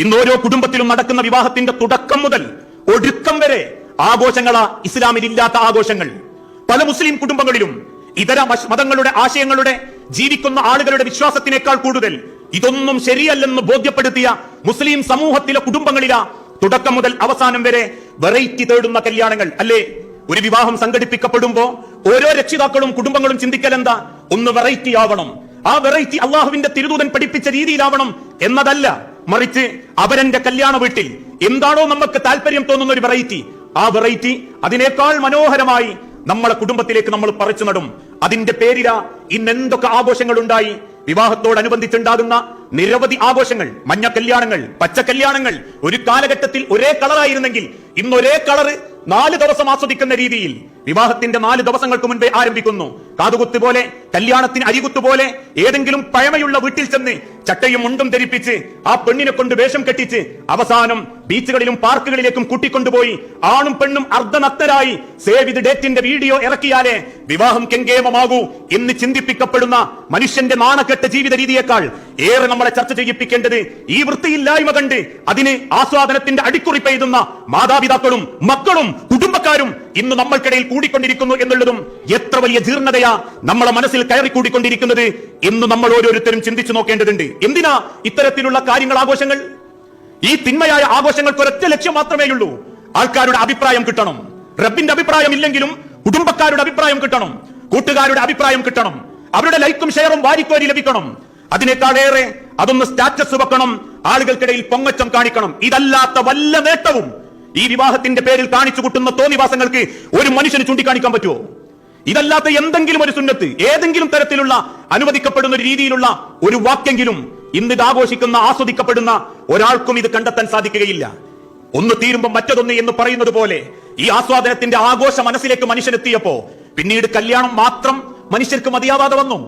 ഇന്ന് ഓരോ കുടുംബത്തിലും നടക്കുന്ന വിവാഹത്തിന്റെ തുടക്കം മുതൽ ഒടുക്കം വരെ ആഘോഷങ്ങളാ, ഇസ്ലാമിലില്ലാത്ത ആഘോഷങ്ങൾ. പല മുസ്ലിം കുടുംബങ്ങളിലും ഇതര മതങ്ങളുടെ ആശയങ്ങളുടെ ജീവിക്കുന്ന ആളുകളുടെ വിശ്വാസത്തിനേക്കാൾ കൂടുതൽ ഇതൊന്നും ശരിയല്ലെന്ന് ബോധ്യപ്പെടുത്തിയ മുസ്ലിം സമൂഹത്തിലെ കുടുംബങ്ങളിലാ തുടക്കം മുതൽ അവസാനം വരെ വെറൈറ്റി തേടുന്ന കല്യാണങ്ങൾ. അല്ലേ? ഒരു വിവാഹം സംഘടിപ്പിക്കപ്പെടുമ്പോ ഓരോ രക്ഷിതാക്കളും കുടുംബങ്ങളും ചിന്തിക്കൽ എന്താ? ഒന്ന് വെറൈറ്റി ആവണം. ആ വെറൈറ്റി അള്ളാഹുവിന്റെ തിരുദൂതൻ പഠിപ്പിച്ച രീതിയിലാവണം എന്നതല്ല, മറിച്ച് അവരന്റെ കല്യാണ വീട്ടിൽ എന്താണോ നമുക്ക് താല്പര്യം തോന്നുന്ന ഒരു വെറൈറ്റി, ആ വെറൈറ്റി അതിനേക്കാൾ മനോഹരമായി നമ്മളെ കുടുംബത്തിലേക്ക് നമ്മൾ പറിച്ചു നടും. അതിന്റെ പേരിലാ ഇന്ന് എന്തൊക്കെ ആഘോഷങ്ങൾ ഉണ്ടായി. വിവാഹത്തോടനുബന്ധിച്ചുണ്ടാകുന്ന നിരവധി ആഘോഷങ്ങൾ, മഞ്ഞ കല്യാണങ്ങൾ, പച്ച കല്യാണങ്ങൾ. ഒരു കാലഘട്ടത്തിൽ ഒരേ കളറായിരുന്നെങ്കിൽ ഇന്ന് ഒരേ കളറ് 4 ദിവസം ആസ്വദിക്കുന്ന രീതിയിൽ വിവാഹത്തിന്റെ 4 ദിവസങ്ങൾക്ക് മുൻപേ ആരംഭിക്കുന്നു. കാതുകുത്ത് പോലെ, കല്യാണത്തിന് അരികുത്ത് പോലെ ഏതെങ്കിലും പഴമയുള്ള വീട്ടിൽ ചെന്ന് ചട്ടയും മുണ്ടും ധരിപ്പിച്ച് ആ പെണ്ണിനെ കൊണ്ട് വേഷം കെട്ടിച്ച് അവസാനം ബീച്ചുകളിലും പാർക്കുകളിലേക്കും കൂട്ടിക്കൊണ്ടുപോയി ആണും പെണ്ണും അർദ്ധനഗ്നരായി സേവ് ദി ഡേറ്റിന്റെ വീഡിയോ ഇറക്കിയാലേ വിവാഹം കെങ്കേമമാകൂ എന്ന് ചിന്തിപ്പിക്കപ്പെടുന്ന മനുഷ്യന്റെ നാണക്കെട്ട ജീവിത രീതിയേക്കാൾ ഏറെ നമ്മളെ ചർച്ച ചെയ്യിപ്പിക്കേണ്ടത് ഈ വൃത്തിയില്ലായ്മ കണ്ട് അതിന് ആസ്വാദനത്തിന്റെ അടിക്കുറി പെയ്തുന്ന മാതാപിതാക്കളും മക്കളും കുടുംബക്കാരും ഇന്ന് നമ്മൾക്കിടയിൽ കൂടിക്കൊണ്ടിരിക്കുന്നു എന്നുള്ളതും എത്ര വലിയ ജീർണതയാ നമ്മളെ മനസ്സിൽ കയറി കൂടിക്കൊണ്ടിരിക്കുന്നത് എന്ന് നമ്മൾ ഓരോരുത്തരും ചിന്തിച്ചു നോക്കേണ്ടതുണ്ട്. എന്തിനാ ഇത്തരത്തിലുള്ള കാര്യങ്ങൾ, ആഘോഷങ്ങൾ? ഈ തിന്മയായ ആഘോഷങ്ങൾക്ക് ഒരൊറ്റ ലക്ഷ്യം മാത്രമേയുള്ളൂ: ആൾക്കാരുടെ അഭിപ്രായം കിട്ടണം. റബ്ബിന്റെ അഭിപ്രായം ഇല്ലെങ്കിലും കുടുംബക്കാരുടെ അഭിപ്രായം കിട്ടണം, കൂട്ടുകാരുടെ അഭിപ്രായം കിട്ടണം, അവരുടെ ലൈക്കും ഷെയറും വാരിക്കോരി ലഭിക്കണം. അതിനേക്കാളേറെ അതൊന്ന് സ്റ്റാറ്റസ് വെക്കണം, ആളുകൾക്കിടയിൽ പൊങ്ങച്ചം കാണിക്കണം. ഇതല്ലാത്ത വല്ല നേട്ടവും ഈ വിവാഹത്തിന്റെ പേരിൽ കാണിച്ചു കൂട്ടുന്ന തോന്നിവാസങ്ങൾക്ക് ഒരു മനുഷ്യന് ചൂണ്ടിക്കാണിക്കാൻ പറ്റുമോ? ഇതല്ലാത്ത എന്തെങ്കിലും ഒരു സുന്നത്ത്, ഏതെങ്കിലും തരത്തിലുള്ള അനുവദിക്കപ്പെടുന്ന ഒരു രീതിയിലുള്ള ഒരു വാക്കെങ്കിലും ഇന്ന് ഇത് ആഘോഷിക്കുന്ന, ആസ്വദിക്കപ്പെടുന്ന ഒരാൾക്കും ഇത് കണ്ടെത്താൻ സാധിക്കുകയില്ല. ഒന്ന് തീരുമ്പോൾ മറ്റതൊന്ന് എന്ന് പറയുന്നത് പോലെ ഈ ആസ്വാദനത്തിന്റെ ആഘോഷ മനസ്സിലേക്ക് മനുഷ്യനെത്തിയപ്പോ പിന്നീട് കല്യാണം മാത്രം മനുഷ്യർക്ക് മതിയാവാതെ വന്നു.